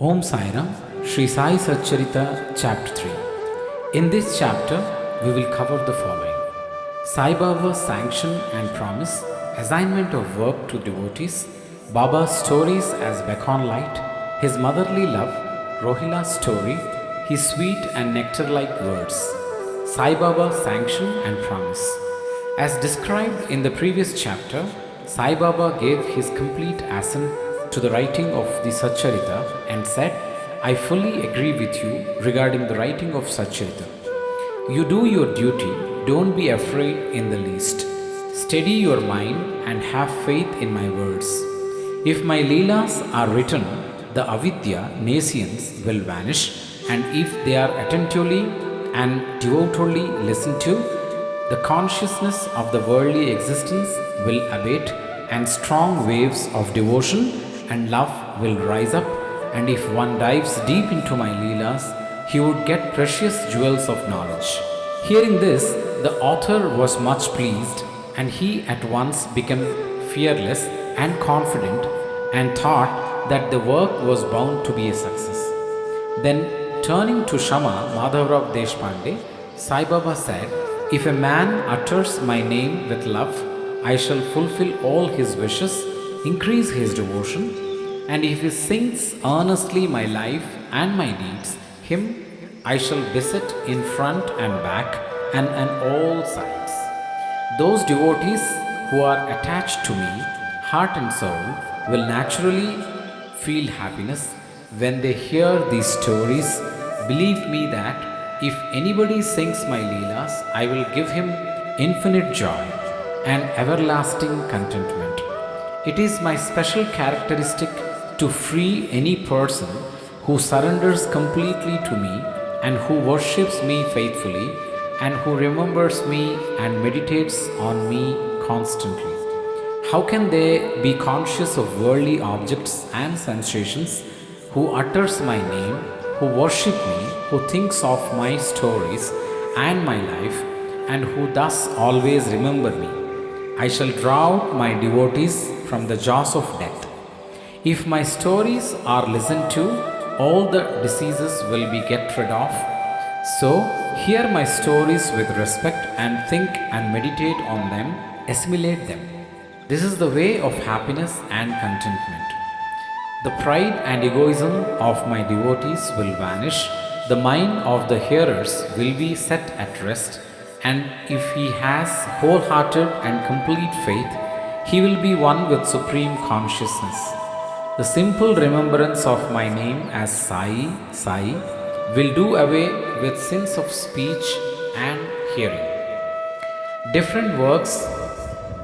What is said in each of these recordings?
Om Sairam, Shri Sai Satcharita, Chapter 3. In this chapter, we will cover the following: Sai Baba's sanction and promise, assignment of work to devotees, Baba's stories as beacon light, his motherly love, Rohila's story, his sweet and nectar-like words. Sai Baba's sanction and promise. As described in the previous chapter, Sai Baba gave his complete assent to the writing of the Satcharita and said, "I fully agree with you regarding the writing of Satcharita. You do your duty, don't be afraid in the least. Steady your mind and have faith in my words. If my Leelas are written, the avidya, nescience, will vanish, and if they are attentively and devotedly listened to, the consciousness of the worldly existence will abate, and strong waves of devotion and love will rise up, and if one dives deep into my Leelas, he would get precious jewels of knowledge." Hearing this, the author was much pleased, and he at once became fearless and confident and thought that the work was bound to be a success. Then, turning to Shama Madhavrao Deshpande, Sai Baba said, "If a man utters my name with love, I shall fulfill all his wishes, increase his devotion, and if he sings earnestly my life and my deeds, him I shall visit in front and back and on all sides." Those devotees who are attached to me, heart and soul, will naturally feel happiness when they hear these stories. Believe me that if anybody sings my Leelas, I will give him infinite joy and everlasting contentment. It is my special characteristic to free any person who surrenders completely to me and who worships me faithfully and who remembers me and meditates on me constantly. How can they be conscious of worldly objects and sensations who utters my name, who worship me, who thinks of my stories and my life, and who thus always remember me? I shall draw out my devotees from the jaws of death. If my stories are listened to, all the diseases will be get rid of. So, hear my stories with respect and think and meditate on them, assimilate them. This is the way of happiness and contentment. The pride and egoism of my devotees will vanish, the mind of the hearers will be set at rest, and if he has wholehearted and complete faith, he will be one with supreme consciousness. The simple remembrance of my name as Sai, Sai, will do away with sins of speech and hearing. Different works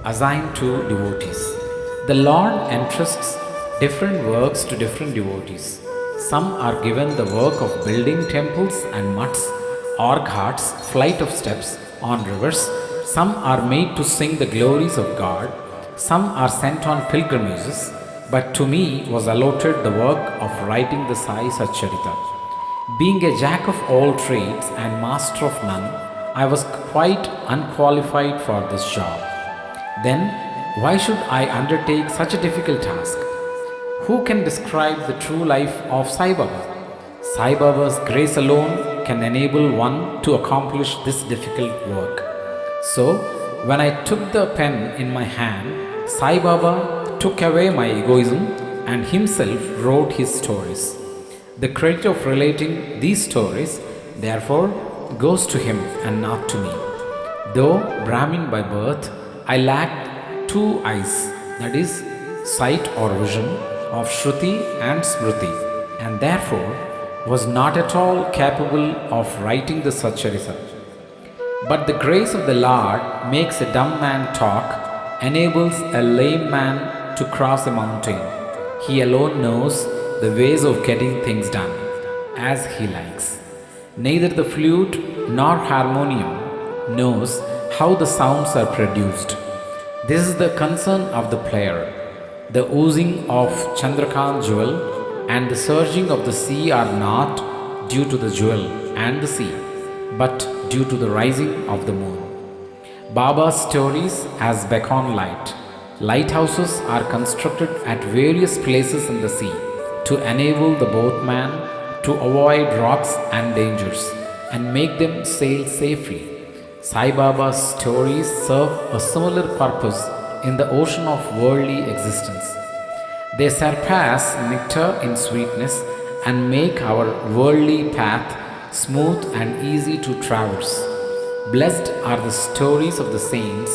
assigned to devotees. The Lord entrusts different works to different devotees. Some are given the work of building temples and mutts or ghats, flight of steps on rivers. Some are made to sing the glories of God. Some are sent on pilgrimages. But to me was allotted the work of writing the Sai Satcharita. Being a jack of all trades and master of none, I was quite unqualified for this job. Then, why should I undertake such a difficult task? Who can describe the true life of Sai Baba? Sai Baba's grace alone can enable one to accomplish this difficult work. So, when I took the pen in my hand, Sai Baba took away my egoism and himself wrote his stories. The credit of relating these stories, therefore, goes to him and not to me. Though Brahmin by birth, I lacked two eyes, that is, sight or vision, of Shruti and Smriti, and therefore was not at all capable of writing the Satcharita. But the grace of the Lord makes a dumb man talk, enables a lame man to cross a mountain. He alone knows the ways of getting things done as he likes. Neither the flute nor harmonium knows how the sounds are produced. This is the concern of the player. The oozing of Chandrakant jewel and the surging of the sea are not due to the jewel and the sea, but due to the rising of the moon. Baba's stories as beacon light. Lighthouses are constructed at various places in the sea. to enable the boatman to avoid rocks and dangers and make them sail safely. Sai Baba's stories serve a similar purpose in the ocean of worldly existence. They surpass nectar in sweetness and make our worldly path smooth and easy to traverse. Blessed are the stories of the saints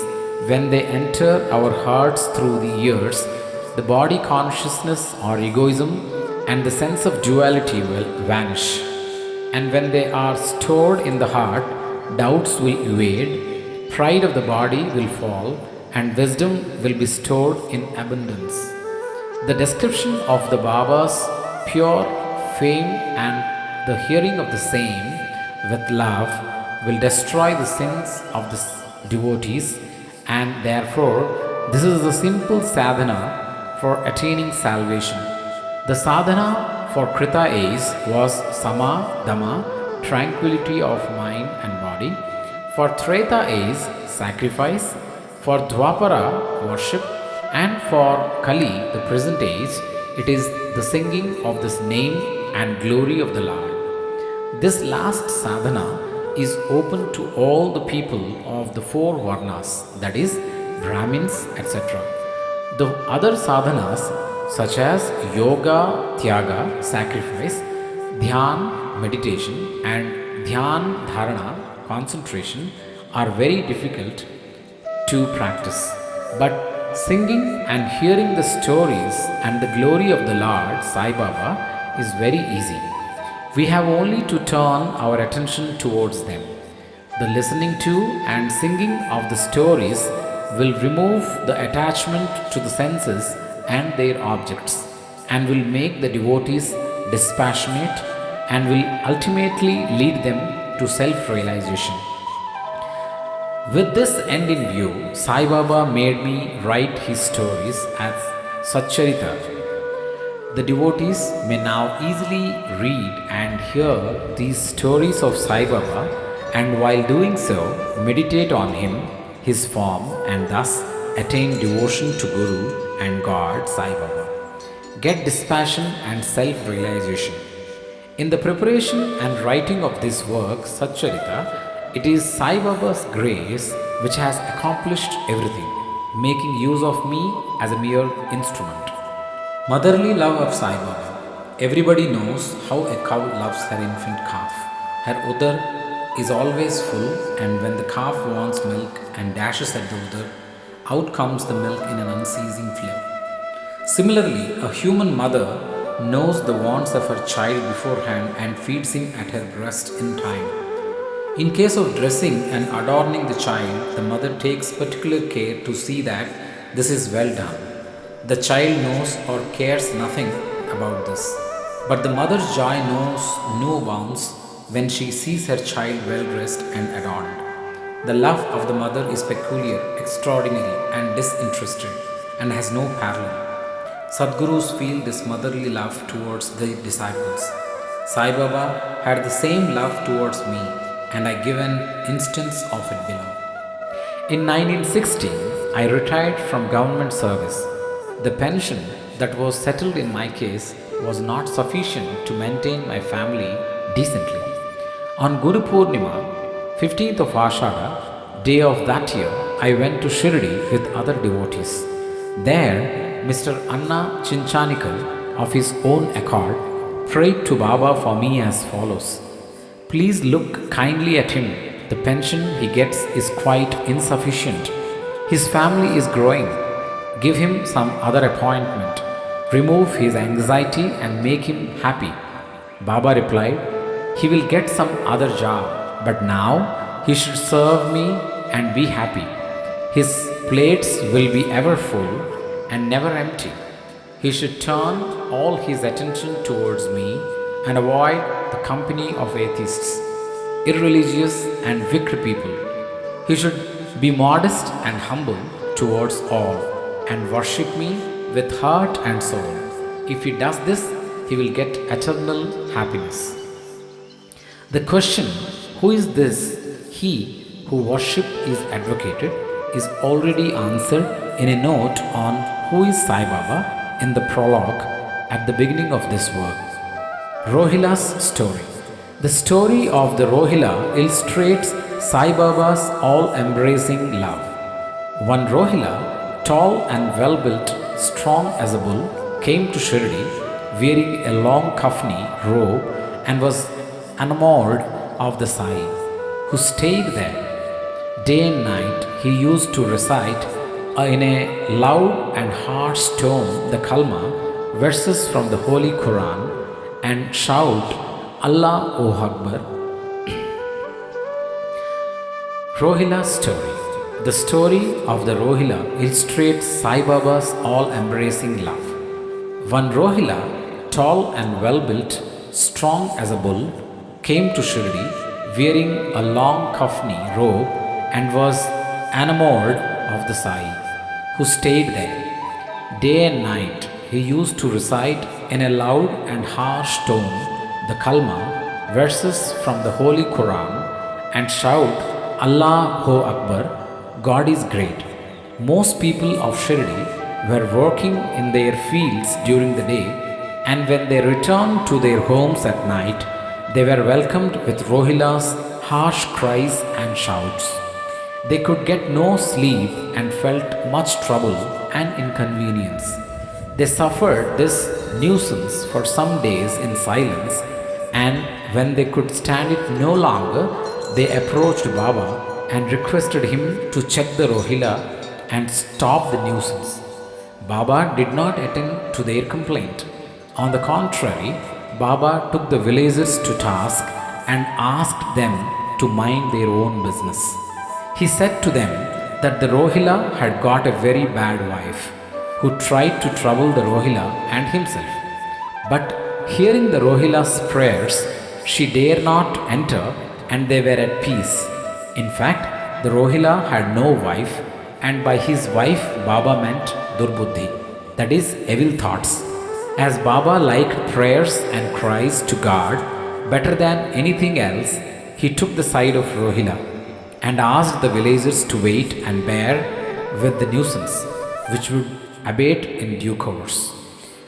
when they enter our hearts through the ears. The body consciousness or egoism and the sense of duality will vanish. And when they are stored in the heart, doubts will evade, pride of the body will fall, and wisdom will be stored in abundance. The description of the Baba's pure fame and the hearing of the same with love will destroy the sins of the devotees, and therefore this is the simple sadhana for attaining salvation. The sadhana for Krita age was Sama Dhamma, tranquility of mind and body. For Treta age, sacrifice. For Dwapara, worship. And for Kali, the present age, it is the singing of this name and glory of the Lord. This last sadhana is open to all the people of the four varnas, that is, Brahmins, etc. The other sadhanas, such as yoga, tyaga, sacrifice, dhyan, meditation, and dhyan, dharana, concentration, are very difficult to practice. But singing and hearing the stories and the glory of the Lord Sai Baba is very easy. We have only to turn our attention towards them. The listening to and singing of the stories will remove the attachment to the senses and their objects, and will make the devotees dispassionate and will ultimately lead them to self-realization. With this end in view, Sai Baba made me write his stories as Satcharita. The devotees may now easily read and hear these stories of Sai Baba, and while doing so, meditate on him, his form, and thus attain devotion to Guru and God Sai Baba. Get dispassion and self-realization. In the preparation and writing of this work, Satcharita, it is Sai Baba's grace which has accomplished everything, making use of me as a mere instrument. Motherly love of Sai Baba. Everybody knows how a cow loves her infant calf. Her udar is always full, and when the calf wants milk and dashes at the udar, out comes the milk in an unceasing flow. Similarly, a human mother knows the wants of her child beforehand and feeds him at her breast in time. In case of dressing and adorning the child, the mother takes particular care to see that this is well done. The child knows or cares nothing about this, but the mother's joy knows no bounds when she sees her child well dressed and adorned. The love of the mother is peculiar, extraordinary, and disinterested, and has no parallel. Sadgurus feel this motherly love towards the disciples. Sai Baba had the same love towards me, and I give an instance of it below. In 1916, I retired from government service. The pension that was settled in my case was not sufficient to maintain my family decently. On Guru Purnima, 15th of Ashada, day of that year, I went to Shirdi with other devotees. There, Mr. Anna Chinchanikal, of his own accord, prayed to Baba for me as follows. Please look kindly at him. The pension he gets is quite insufficient. His family is growing. Give him some other appointment. Remove his anxiety and make him happy. Baba replied, he will get some other job, but now he should serve me and be happy. His plates will be ever full and never empty. He should turn all his attention towards me and avoid the company of atheists, irreligious and wicked people. He should be modest and humble towards all and worship me with heart and soul. If he does this, he will get eternal happiness. The question, who is this he who worship is advocated, is already answered in a note on who is Sai Baba in the prologue at the beginning of this work. Rohila's story. The story of the Rohila illustrates Sai Baba's all-embracing love. One Rohila, tall and well-built, strong as a bull, came to Shirdi wearing a long kafni robe and was enamored of the Sai, who stayed there. Day and night he used to recite in a loud and harsh tone the Kalma, verses from the Holy Quran, and shout, Allahu Akbar. Rohila's story. The story of the Rohila illustrates Sai Baba's all-embracing love. One Rohila, tall and well-built, strong as a bull, came to Shirdi wearing a long kafni robe and was enamored of the Sai, who stayed there. Day and night he used to recite in a loud and harsh tone the Kalma, verses from the Holy Quran, and shout, Allahu Akbar, God is great. Most people of Shirdi were working in their fields during the day, and when they returned to their homes at night, they were welcomed with Rohila's harsh cries and shouts. They could get no sleep and felt much trouble and inconvenience. They suffered this nuisance for some days in silence, and when they could stand it no longer, they approached Baba and requested him to check the Rohila and stop the nuisance. Baba did not attend to their complaint. On the contrary, Baba took the villagers to task and asked them to mind their own business. He said to them that the Rohila had got a very bad wife, who tried to trouble the Rohila and himself. But hearing the Rohila's prayers, she dare not enter, and they were at peace. In fact, the Rohila had no wife, and by his wife Baba meant Durbuddhi, that is, evil thoughts. As Baba liked prayers and cries to God better than anything else, he took the side of Rohila and asked the villagers to wait and bear with the nuisance, which would abate in due course.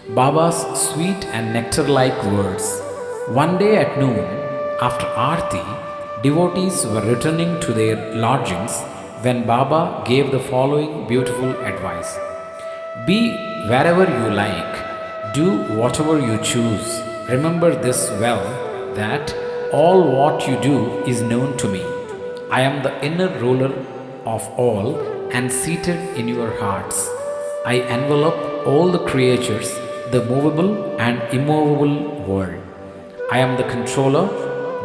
Baba's sweet and nectar-like words. One day at noon, after Aarti, devotees were returning to their lodgings when Baba gave the following beautiful advice. Be wherever you like, do whatever you choose. Remember this well, that all what you do is known to me. I am the inner ruler of all and seated in your hearts. I envelop all the creatures, the movable and immovable world. I am the controller,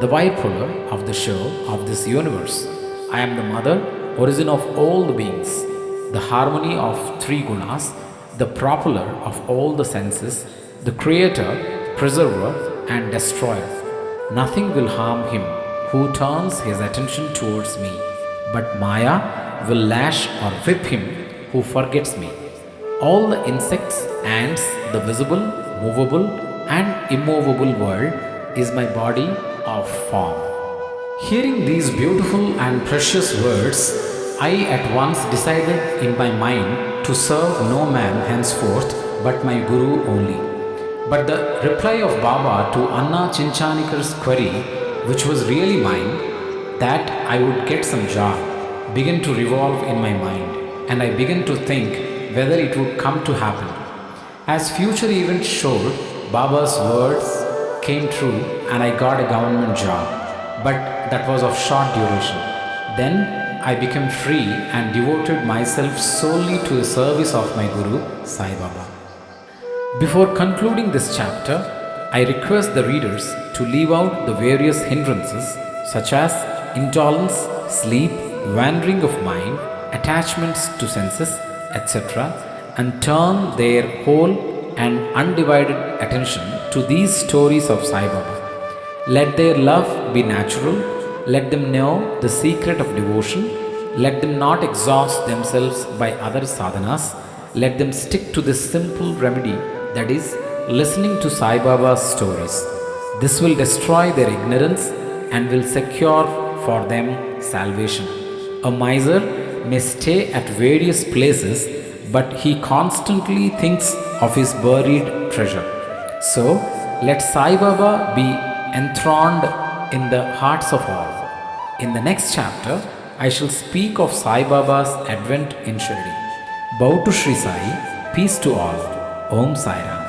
the bipolar of the show of this universe. I am the mother, origin of all the beings, the harmony of three gunas, the propeller of all the senses, the creator, preserver and destroyer. Nothing will harm him who turns his attention towards me, but Maya will lash or whip him who forgets me. All the insects, ants, the visible, movable and immovable world is my body of form. Hearing these beautiful and precious words, I at once decided in my mind to serve no man henceforth but my Guru only. But the reply of Baba to Anna Chinchanikar's query, which was really mine, that I would get some job, began to revolve in my mind, and I began to think whether it would come to happen. As future events showed, Baba's words came true and I got a government job, but that was of short duration. Then I became free and devoted myself solely to the service of my Guru, Sai Baba. Before concluding this chapter, I request the readers to leave out the various hindrances such as indolence, sleep, wandering of mind, attachments to senses, etc., and turn their whole and undivided attention to these stories of Sai Baba. Let their love be natural, let them know the secret of devotion, let them not exhaust themselves by other sadhanas, let them stick to this simple remedy, that is, listening to Sai Baba's stories. This will destroy their ignorance and will secure for them salvation. A miser may stay at various places, but he constantly thinks of his buried treasure. So, let Sai Baba be enthroned in the hearts of all. In the next chapter, I shall speak of Sai Baba's advent in Shirdi. Bow to Shri Sai, peace to all. Om Sai Ram.